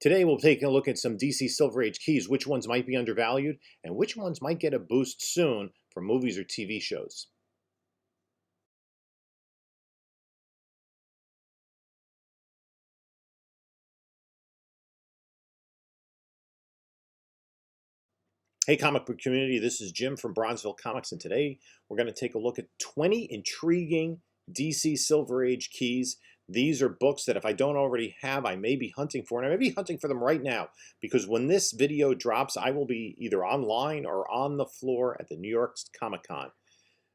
Today we'll take a look at some DC Silver Age keys, which ones might be undervalued, and which ones might get a boost soon for movies or TV shows. Hey comic book community, this is Jim from Bronzeville Comics, and today we're going to take a look at 20 intriguing DC Silver Age keys. These are books that if I don't already have, I may be hunting for, and I may be hunting for them right now, because when this video drops, I will be either online or on the floor at the New York Comic Con.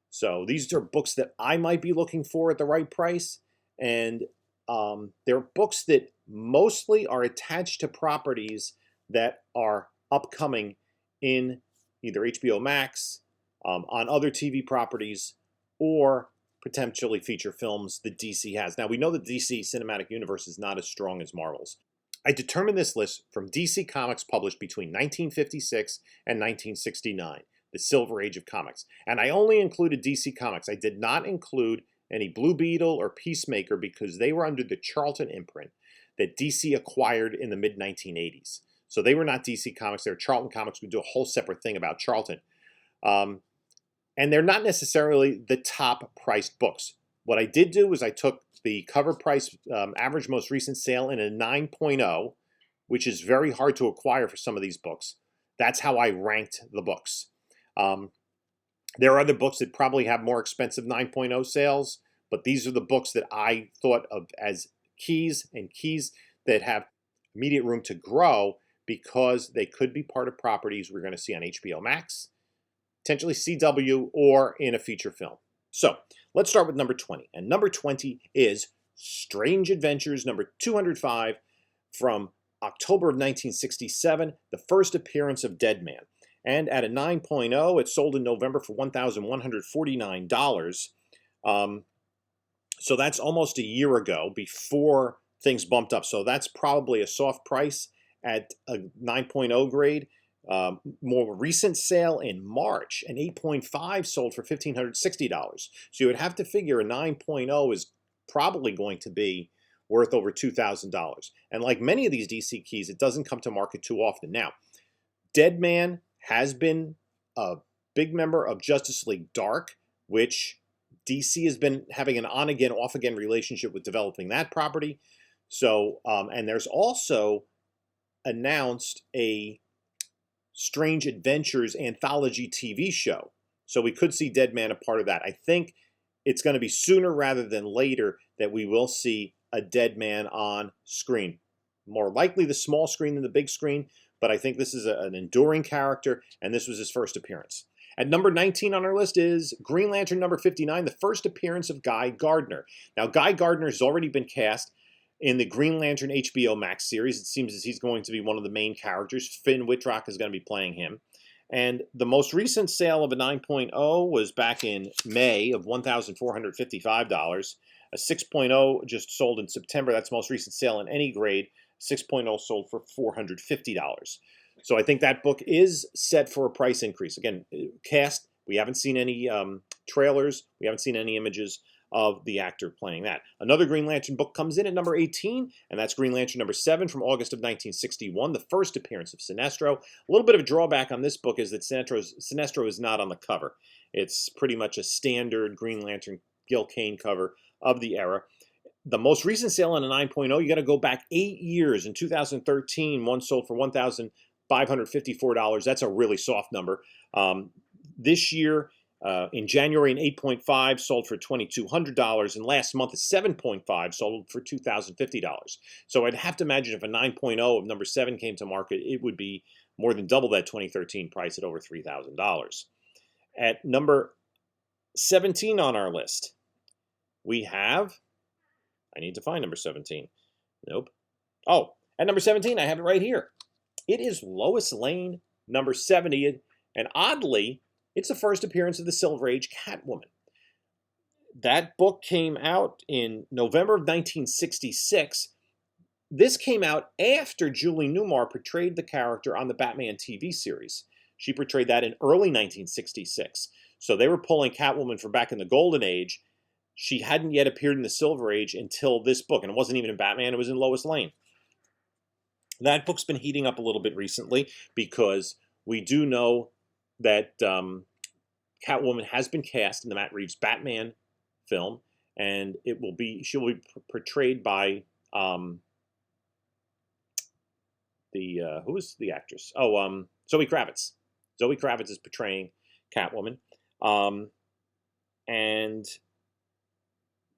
So these are books that I might be looking for at the right price, and they're books that mostly are attached to properties that are upcoming in either HBO Max, on other TV properties, or potentially feature films that DC has. Now, we know that DC Cinematic Universe is not as strong as Marvel's. I determined this list from DC Comics published between 1956 and 1969, the Silver Age of comics. And I only included DC Comics. I did not include any Blue Beetle or Peacemaker because they were under the Charlton imprint that DC acquired in the mid-1980s. So they were not DC Comics, they were Charlton Comics. We do a whole separate thing about Charlton. And they're not necessarily the top priced books. What I did do was I took the cover price, average most recent sale in a 9.0, which is very hard to acquire for some of these books. That's how I ranked the books. There are other books that probably have more expensive 9.0 sales, but these are the books that I thought of as keys, and keys that have immediate room to grow, because they could be part of properties we're going to see on HBO Max, potentially CW, or in a feature film. So let's start with number 20. And number 20 is Strange Adventures number 205 from October of 1967, the first appearance of Deadman. And at a 9.0, it sold in November for $1,149. So that's almost a year ago, before things bumped up. So that's probably a soft price at a 9.0 grade. More recent sale in March, an 8.5 sold for $1,560. So you would have to figure a 9.0 is probably going to be worth over $2,000. And like many of these DC keys, it doesn't come to market too often. Now, Deadman has been a big member of Justice League Dark, which DC has been having an on-again, off-again relationship with developing that property. So, and there's also announced a Strange Adventures anthology TV show. So we could see Deadman a part of that. I think it's going to be sooner rather than later that we will see a Deadman on screen. More likely the small screen than the big screen, but I think this is an enduring character, and this was his first appearance. At number 19 on our list is Green Lantern number 59, the first appearance of Guy Gardner. Now, Guy Gardner has already been cast in the Green Lantern HBO Max series. It seems as he's going to be one of the main characters. Finn Wittrock is going to be playing him. And the most recent sale of a 9.0 was back in May of $1,455. A 6.0 just sold in September. That's the most recent sale in any grade. 6.0 sold for $450. So I think that book is set for a price increase. Again, cast, we haven't seen any trailers. We haven't seen any images of the actor playing that. Another Green Lantern book comes in at number 18, and that's Green Lantern number 7 from August of 1961, the first appearance of Sinestro. A little bit of a drawback on this book is that Sinestro is not on the cover. It's pretty much a standard Green Lantern Gil Kane cover of the era. The most recent sale on a 9.0, you got to go back 8 years. In 2013, one sold for $1,554. That's a really soft number. This year, in January, an 8.5 sold for $2,200, and last month a 7.5 sold for $2,050. So I'd have to imagine if a 9.0 of number 7 came to market, it would be more than double that 2013 price at over $3,000. At number 17 on our list, we have, I need to find number 17. Nope. Oh, at number 17, I have it right here. It is Lois Lane, number 70, and oddly, it's the first appearance of the Silver Age Catwoman. That book came out in November of 1966. This came out after Julie Newmar portrayed the character on the Batman TV series. She portrayed that in early 1966. So they were pulling Catwoman from back in the Golden Age. She hadn't yet appeared in the Silver Age until this book, and it wasn't even in Batman, it was in Lois Lane. That book's been heating up a little bit recently because we do know that Catwoman has been cast in the Matt Reeves Batman film, and she'll be portrayed by who is the actress? Oh, Zoe Kravitz. Zoe Kravitz is portraying Catwoman, and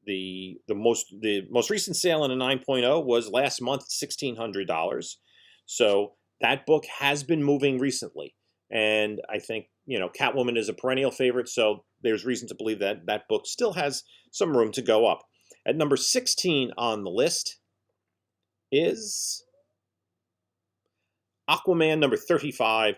the most recent sale in a 9.0 was last month, $1,600. So that book has been moving recently, and I think Catwoman is a perennial favorite, so there's reason to believe that that book still has some room to go up. At number 16 on the list is Aquaman number 35,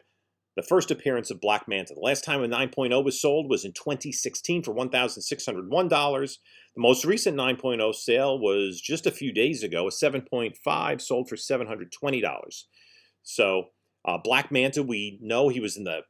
the first appearance of Black Manta. The last time a 9.0 was sold was in 2016 for $1,601. The most recent 9.0 sale was just a few days ago. A 7.5 sold for $720. So Black Manta, we know he was in the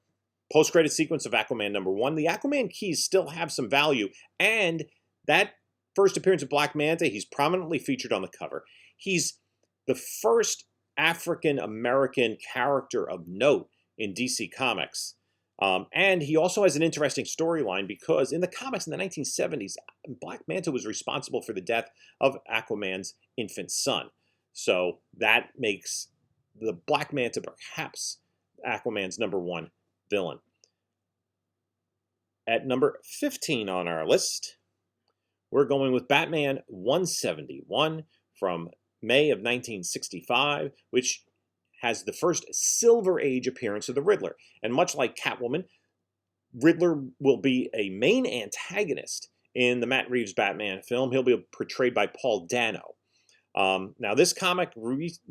post-credit sequence of Aquaman number 1. The Aquaman keys still have some value, and that first appearance of Black Manta, he's prominently featured on the cover. He's the first African-American character of note in DC Comics. And he also has an interesting storyline because in the comics in the 1970s, Black Manta was responsible for the death of Aquaman's infant son. So that makes the Black Manta perhaps Aquaman's number 1 villain. At number 15 on our list, we're going with Batman 171 from May of 1965, which has the first Silver Age appearance of the Riddler. And much like Catwoman, Riddler will be a main antagonist in the Matt Reeves Batman film. He'll be portrayed by Paul Dano. Now, this comic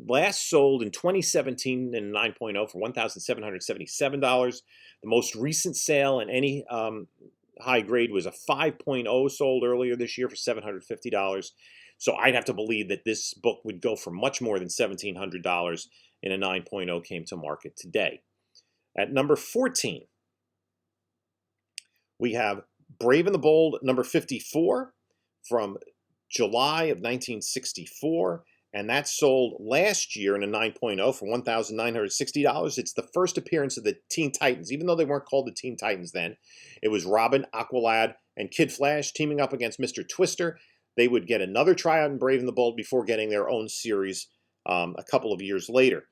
last sold in 2017 in 9.0 for $1,777. The most recent sale in any high grade was a 5.0 sold earlier this year for $750. So I'd have to believe that this book would go for much more than $1,700 in a 9.0 came to market today. At number 14, we have Brave and the Bold number 54 from July of 1964, and that sold last year in a 9.0 for $1,960. It's the first appearance of the Teen Titans, even though they weren't called the Teen Titans then. It was Robin, Aqualad, and Kid Flash teaming up against Mr. Twister. They would get another tryout in Brave and the Bold before getting their own series a couple of years later.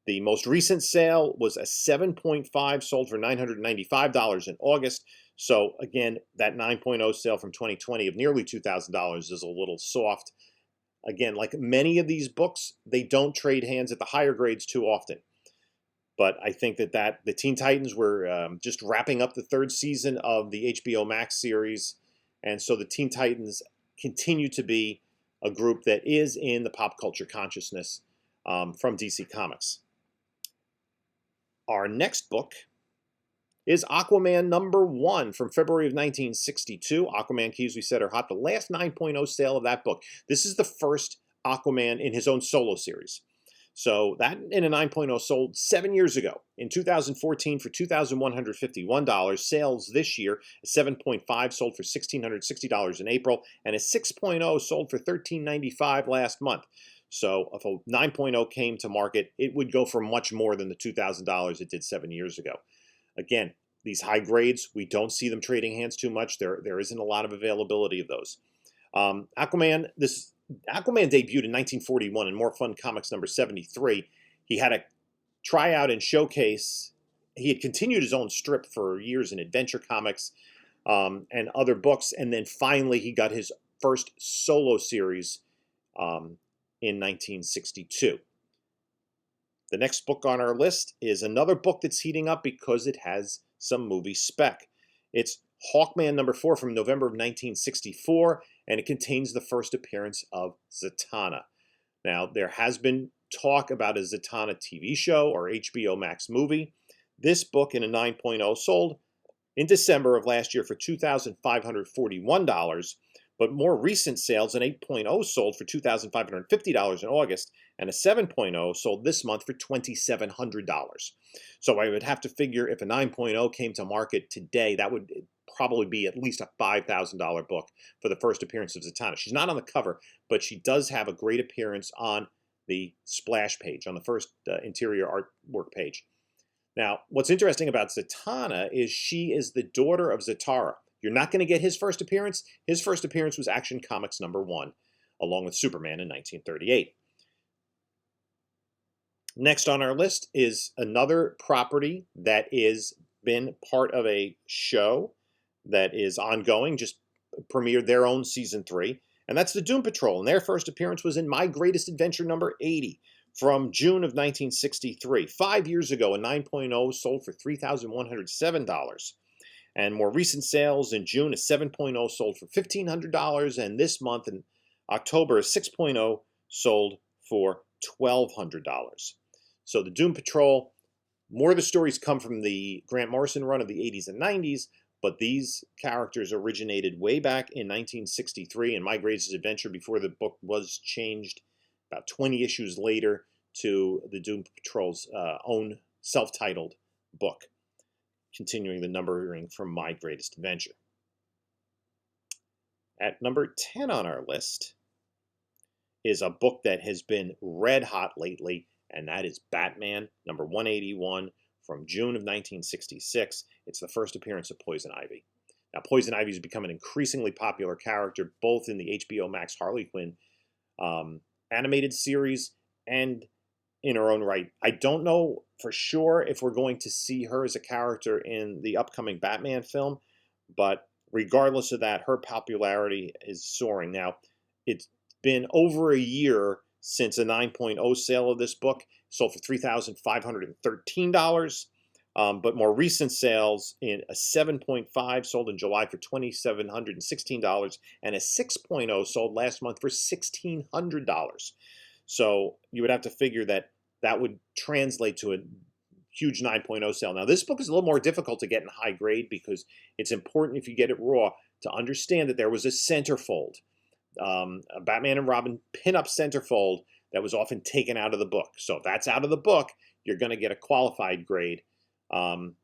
The most recent sale was a 7.5 sold for $995 in August. So again, that 9.0 sale from 2020 of nearly $2,000 is a little soft. Again, like many of these books, they don't trade hands at the higher grades too often. But I think that the Teen Titans were just wrapping up the 3rd season of the HBO Max series. And so the Teen Titans continue to be a group that is in the pop culture consciousness from DC Comics. Our next book is Aquaman number 1 from February of 1962. Aquaman keys, we said, are hot. The last 9.0 sale of that book. This is the first Aquaman in his own solo series. So that in a 9.0 sold 7 years ago in 2014 for $2,151. Sales this year, a 7.5 sold for $1,660 in April, and a 6.0 sold for $1,395 last month. So if a 9.0 came to market, it would go for much more than the $2,000 it did 7 years ago. Again, these high grades, we don't see them trading hands too much. There isn't a lot of availability of those. Aquaman debuted in 1941 in More Fun Comics number 73. He had a tryout and showcase. He had continued his own strip for years in Adventure Comics and other books, and then finally he got his first solo series in 1962. The next book on our list is another book that's heating up because it has some movie spec. It's Hawkman number 4 from November of 1964, and it contains the first appearance of Zatanna. Now, there has been talk about a Zatanna TV show or HBO Max movie. This book in a 9.0 sold in December of last year for $2,541, but more recent sales, an 8.0 sold for $2,550 in August, and a 7.0 sold this month for $2,700. So I would have to figure if a 9.0 came to market today, that would probably be at least a $5,000 book for the first appearance of Zatanna. She's not on the cover, but she does have a great appearance on the splash page, on the first interior artwork page. Now, what's interesting about Zatanna is she is the daughter of Zatara. You're not going to get his first appearance. His first appearance was Action Comics #1, along with Superman in 1938. Next on our list is another property that is been part of a show that is ongoing, just premiered their own season 3, and that's the Doom Patrol. And their first appearance was in My Greatest Adventure #80 from June of 1963. 5 years ago, a 9.0 sold for $3,107. And more recent sales in June, a 7.0 sold for $1,500, and this month in October, a 6.0 sold for $1,200. So the Doom Patrol, more of the stories come from the Grant Morrison run of the 80s and 90s, but these characters originated way back in 1963 in My Greatest Adventure before the book was changed about 20 issues later to the Doom Patrol's own self-titled book, continuing the numbering from My Greatest Adventure. At number 10 on our list is a book that has been red hot lately, and that is Batman #181 from June of 1966. It's the first appearance of Poison Ivy. Now, Poison Ivy has become an increasingly popular character both in the HBO Max Harley Quinn animated series and in her own right. I don't know for sure if we're going to see her as a character in the upcoming Batman film, but regardless of that, her popularity is soaring. Now, it's been over a year since a 9.0 sale of this book, sold for $3,513. But more recent sales in a 7.5 sold in July for $2,716, and a 6.0 sold last month for $1,600. So you would have to figure that that would translate to a huge 9.0 sale. Now, this book is a little more difficult to get in high grade because it's important, if you get it raw, to understand that there was a centerfold, a Batman and Robin pinup centerfold that was often taken out of the book. So if that's out of the book, you're going to get a qualified grade. You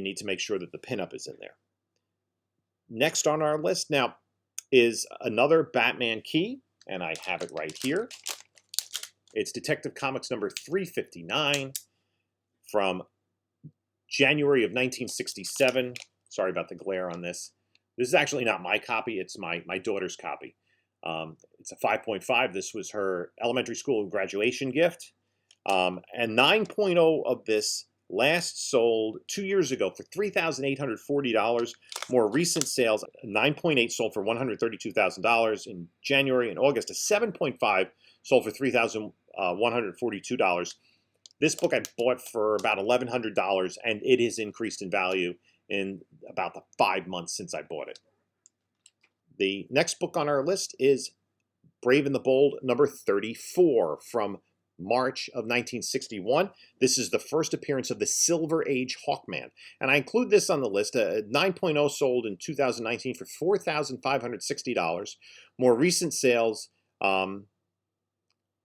need to make sure that the pinup is in there. Next on our list now is another Batman key, and I have it right here. It's Detective Comics #359 from January of 1967. Sorry about the glare on this. This is actually not my copy. It's my daughter's copy. It's a 5.5. This was her elementary school graduation gift. And 9.0 of this last sold 2 years ago for $3,840. More recent sales, 9.8 sold for $132,000 in January and August. A 7.5 sold for $3,142. This book I bought for about $1,100, and it has increased in value in about the 5 months since I bought it. The next book on our list is Brave and the Bold #34 from March of 1961. This is the first appearance of the Silver Age Hawkman. And I include this on the list. 9.0 sold in 2019 for $4,560. More recent sales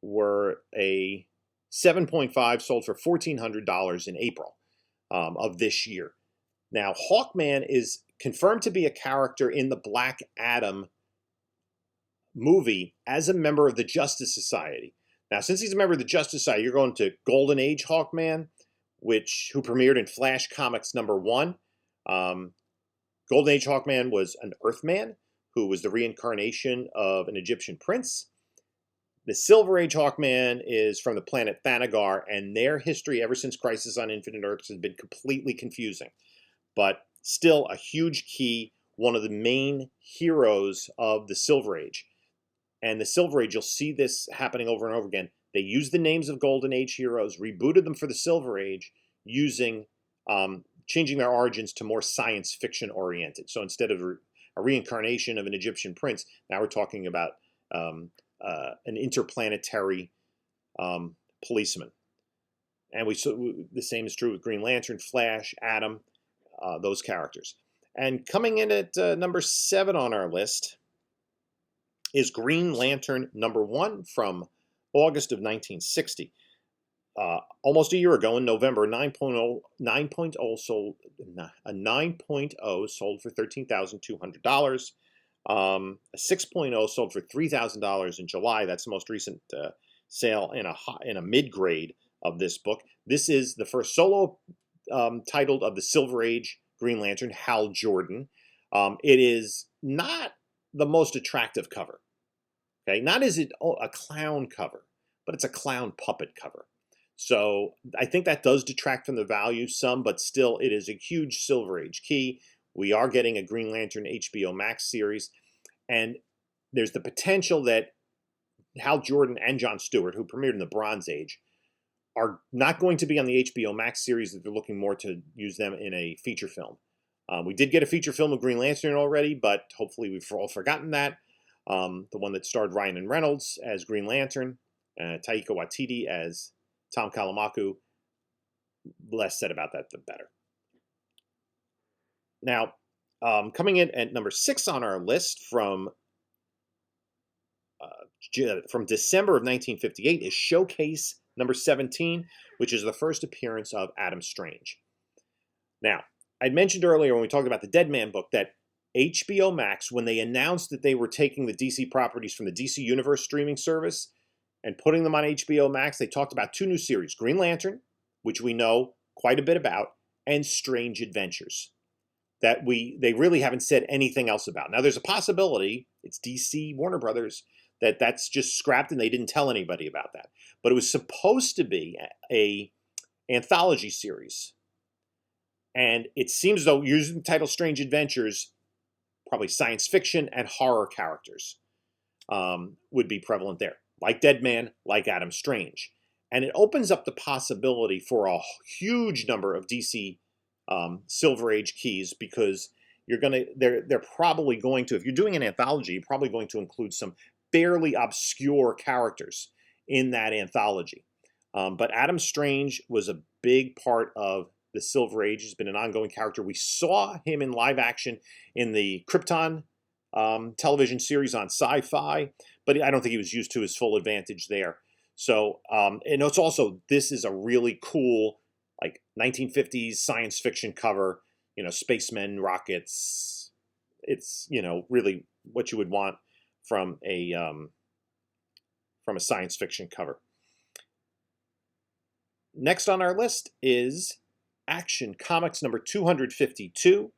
were a 7.5 sold for $1,400 in April of this year. Now, Hawkman is confirmed to be a character in the Black Adam movie as a member of the Justice Society. Now, since he's a member of the Justice Society, you're going to Golden Age Hawkman, who premiered in Flash Comics #1. Golden Age Hawkman was an Earthman who was the reincarnation of an Egyptian prince. The Silver Age Hawkman is from the planet Thanagar, and their history ever since Crisis on Infinite Earths has been completely confusing. But still a huge key, one of the main heroes of the Silver Age. And the Silver Age, you'll see this happening over and over again. They used the names of Golden Age heroes, rebooted them for the Silver Age, using changing their origins to more science fiction oriented. So instead of a reincarnation of an Egyptian prince, now we're talking about an interplanetary policeman. And the same is true with Green Lantern, Flash, Atom, those characters. And coming in at number 7 on our list is Green Lantern #1 from August of 1960. Almost a year ago in November, 9.0 sold. A 9.0 sold for $13,200. A 6.0 sold for $3,000 in July. That's the most recent sale in a mid grade of this book. This is the first solo titled of the Silver Age Green Lantern, Hal Jordan. It is not the most attractive cover. Okay, not is it a clown cover, but it's a clown puppet cover. So I think that does detract from the value some, but still it is a huge Silver Age key. We are getting a Green Lantern HBO Max series, and there's the potential that Hal Jordan and John Stewart, who premiered in the Bronze Age, are not going to be on the HBO Max series, that they're looking more to use them in a feature film. We did get a feature film of Green Lantern already, but hopefully we've all forgotten that. The one that starred Ryan and Reynolds as Green Lantern, Taika Waititi as Tom Kalamaku. Less said about that, the better. Now, coming in at number 6 on our list from December of 1958 is Showcase number 17, which is the first appearance of Adam Strange. Now, I'd mentioned earlier when we talked about the Dead Man book that HBO Max, when they announced that they were taking the DC properties from the DC Universe streaming service and putting them on HBO Max, they talked about 2 new series, Green Lantern, which we know quite a bit about, and Strange Adventures, that they really haven't said anything else about. Now, there's a possibility, it's DC, Warner Brothers, that's just scrapped and they didn't tell anybody about that. But it was supposed to be a anthology series. And it seems as though, using the title Strange Adventures, probably science fiction and horror characters would be prevalent there, like Dead Man, like Adam Strange. And it opens up the possibility for a huge number of DC Silver Age keys, because they're probably going to, if you're doing an anthology, you're probably going to include some fairly obscure characters in that anthology. But Adam Strange was a big part of the Silver Age. He's been an ongoing character. We saw him in live action in the Krypton television series on Sci-Fi, but I don't think he was used to his full advantage there. So, and it's also, this is a really cool, like 1950s science fiction cover, spacemen, rockets. It's, really what you would want from a science fiction cover. Next on our list is Action Comics number 252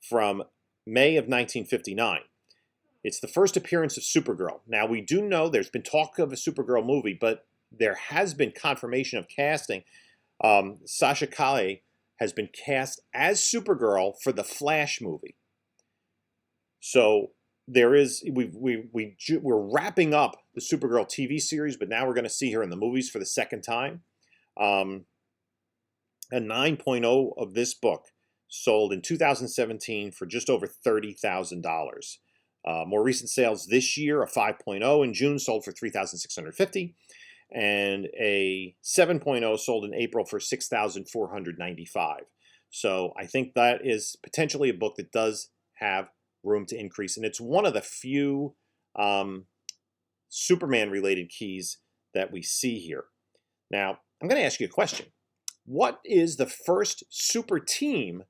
from May of 1959. It's the first appearance of Supergirl. Now, we do know there's been talk of a Supergirl movie, but there has been confirmation of casting. Sasha Calle has been cast as Supergirl for the Flash movie. So there is, we're wrapping up the Supergirl TV series, but now we're going to see her in the movies for the second time. A 9.0 of this book sold in 2017 for just over $30,000. More recent sales this year, a 5.0 in June sold for $3,650, and a 7.0 sold in April for $6,495. So I think that is potentially a book that does have room to increase, and it's one of the few Superman-related keys that we see here. Now, I'm going to ask you a question. What is the first super team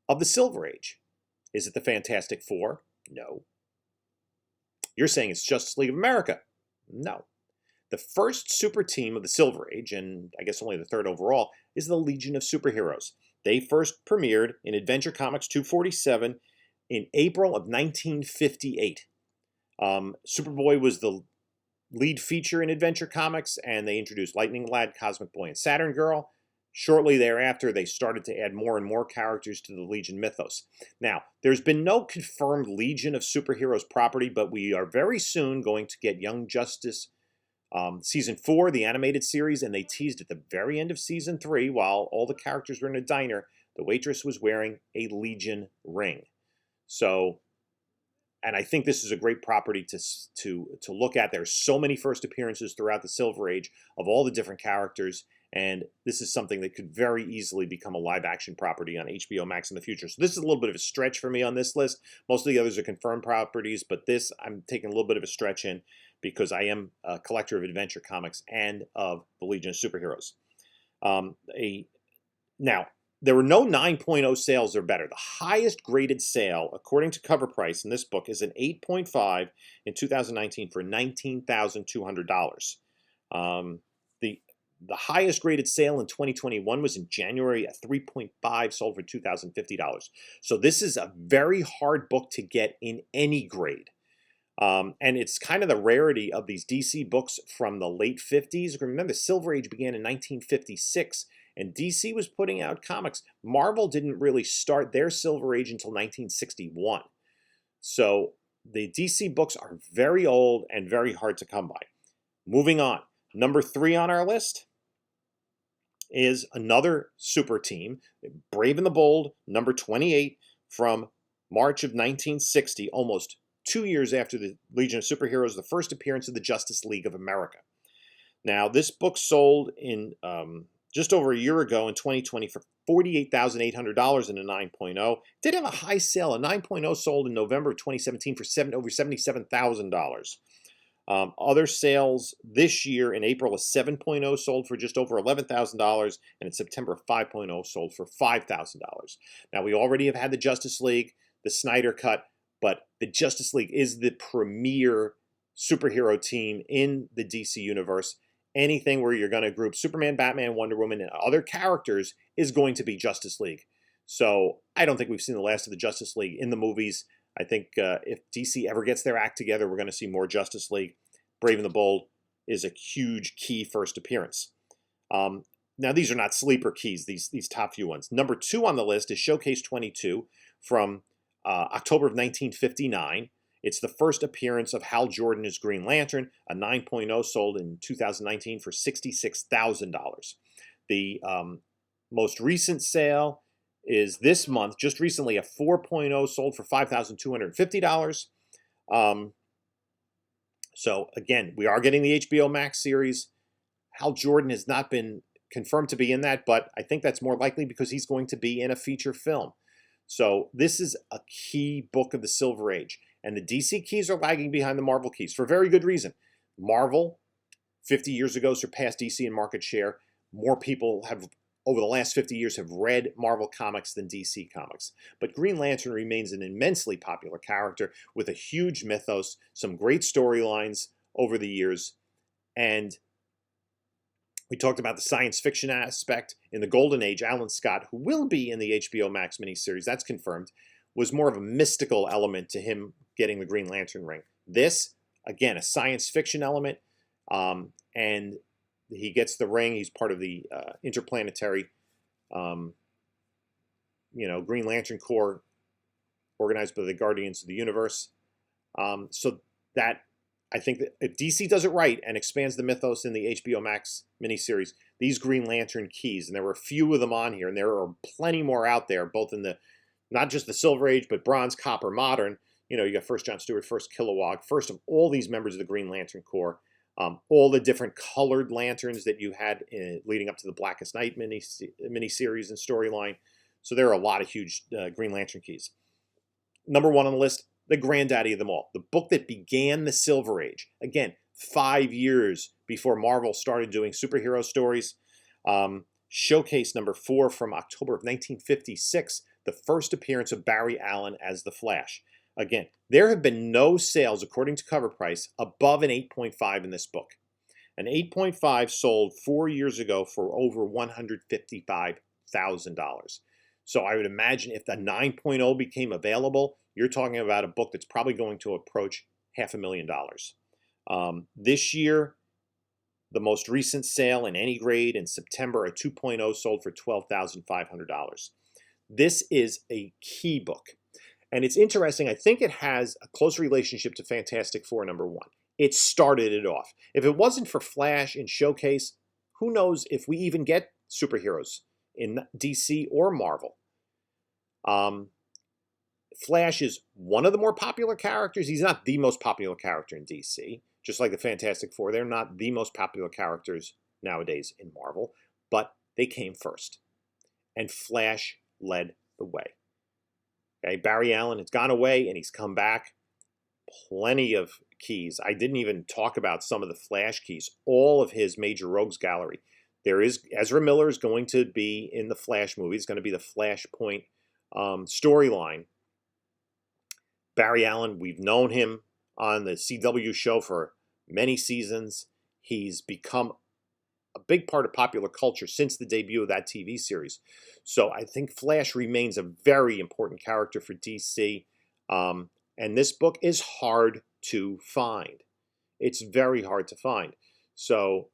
of the Silver Age? Is it the Fantastic Four? No. You're saying it's Justice League of America? No. The first super team of the Silver Age, and I guess only the third overall, is the Legion of Superheroes. They first premiered in Adventure Comics 247 in April of 1958. Superboy was the lead feature in Adventure Comics, and they introduced Lightning Lad, Cosmic Boy, and Saturn Girl. Shortly thereafter, they started to add more and more characters to the Legion mythos. Now, there's been no confirmed Legion of Superheroes property, but we are very soon going to get Young Justice Season 4, the animated series, and they teased at the very end of Season 3, while all the characters were in a diner, the waitress was wearing a Legion ring. So, and I think this is a great property to look at. There's so many first appearances throughout the Silver Age of all the different characters, and this is something that could very easily become a live-action property on HBO Max in the future. So this is a little bit of a stretch for me on this list. Most of the others are confirmed properties, but this I'm taking a little bit of a stretch in because I am a collector of Adventure Comics and of the Legion of Superheroes. Now, there were no 9.0 sales or better. The highest graded sale, according to cover price in this book, is an 8.5 in 2019 for $19,200. The the highest graded sale in 2021 was in January at 3.5, sold for $2,050. So this is a very hard book to get in any grade. And it's kind of the rarity of these DC books from the late 50s. Remember, Silver Age began in 1956, and DC was putting out comics. Marvel didn't really start their Silver Age until 1961. So the DC books are very old and very hard to come by. Moving on. Number 3 on our list is another super team, Brave and the Bold, number 28, from March of 1960, almost 2 years after the Legion of Superheroes, the first appearance of the Justice League of America. Now, this book sold in just over a year ago in 2020 for $48,800 in a 9.0. Did have a high sale. A 9.0 sold in November of 2017 for over $77,000. Other sales this year in April, a 7.0 sold for just over $11,000, and in September, 5.0 sold for $5,000. Now, we already have had the Justice League, the Snyder Cut, but the Justice League is the premier superhero team in the DC universe. Anything where you're going to group Superman, Batman, Wonder Woman, and other characters is going to be Justice League. So I don't think we've seen the last of the Justice League in the movies. I think if DC ever gets their act together, we're going to see more Justice League. Brave and the Bold is a huge key first appearance. Now, these are not sleeper keys, these top few ones. Number 2 on the list is Showcase 22 from October of 1959. It's the first appearance of Hal Jordan as Green Lantern. A 9.0 sold in 2019 for $66,000. The most recent sale is this month, just recently, a 4.0 sold for $5,250. So again, we are getting the HBO Max series. Hal Jordan has not been confirmed to be in that, but I think that's more likely because he's going to be in a feature film. So this is a key book of the Silver Age. And the DC keys are lagging behind the Marvel keys for very good reason. Marvel, 50 years ago, surpassed DC in market share. More people have, over the last 50 years, have read Marvel comics than DC comics. But Green Lantern remains an immensely popular character with a huge mythos, some great storylines over the years. And we talked about the science fiction aspect. In the Golden Age, Alan Scott, who will be in the HBO Max miniseries, that's confirmed, was more of a mystical element to him getting the Green Lantern ring. This, again, a science fiction element, and he gets the ring. He's part of the interplanetary, Green Lantern Corps, organized by the Guardians of the Universe. So that, I think that if DC does it right and expands the mythos in the HBO Max miniseries, these Green Lantern keys, and there were a few of them on here, and there are plenty more out there, both in the, not just the Silver Age, but Bronze, Copper, Modern. You got first John Stewart, first Kilowog, first of all these members of the Green Lantern Corps, all the different colored lanterns that you had leading up to the Blackest Night miniseries and storyline. So there are a lot of huge Green Lantern keys. Number 1 on the list, the granddaddy of them all, the book that began the Silver Age. Again, 5 years before Marvel started doing superhero stories. Showcase number 4 from October of 1956, the first appearance of Barry Allen as the Flash. Again, there have been no sales, according to cover price, above an 8.5 in this book. An 8.5 sold 4 years ago for over $155,000. So I would imagine if the 9.0 became available, you're talking about a book that's probably going to approach $500,000. This year, the most recent sale in any grade in September, a 2.0 sold for $12,500. This is a key book. And it's interesting, I think it has a close relationship to Fantastic Four number 1. It started it off. If it wasn't for Flash in Showcase, who knows if we even get superheroes in DC or Marvel. Flash is one of the more popular characters. He's not the most popular character in DC. Just like the Fantastic Four, they're not the most popular characters nowadays in Marvel, but they came first. And Flash led the way. Okay, Barry Allen has gone away and he's come back. Plenty of keys. I didn't even talk about some of the Flash keys. All of his major rogues gallery. There is, Ezra Miller is going to be in the Flash movie. It's going to be the Flashpoint storyline. Barry Allen, we've known him on the CW show for many seasons. He's become a big part of popular culture since the debut of that TV series. So I think Flash remains a very important character for DC. And this book is hard to find. It's very hard to find. So,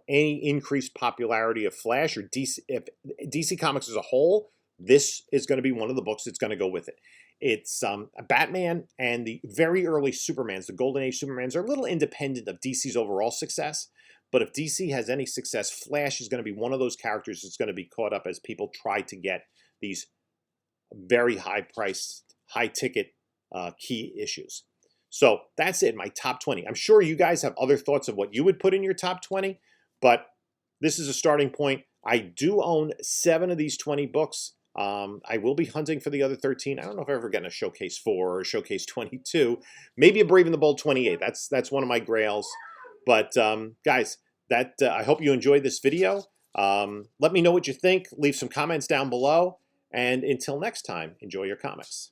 any increased popularity of Flash or DC, if DC Comics as a whole, this is going to be one of the books that's going to go with it. It's Batman and the very early Supermans, the Golden Age Supermans, are a little independent of DC's overall success. But if DC has any success, Flash is going to be one of those characters that's going to be caught up as people try to get these very high-priced, high-ticket key issues. So that's it, my top 20. I'm sure you guys have other thoughts of what you would put in your top 20, but this is a starting point. I do own 7 of these 20 books. I will be hunting for the other 13. I don't know if I'm ever getting a Showcase 4 or a Showcase 22. Maybe a Brave and the Bold 28. That's one of my grails. But guys, I hope you enjoyed this video. Let me know what you think. Leave some comments down below. And until next time, enjoy your comics.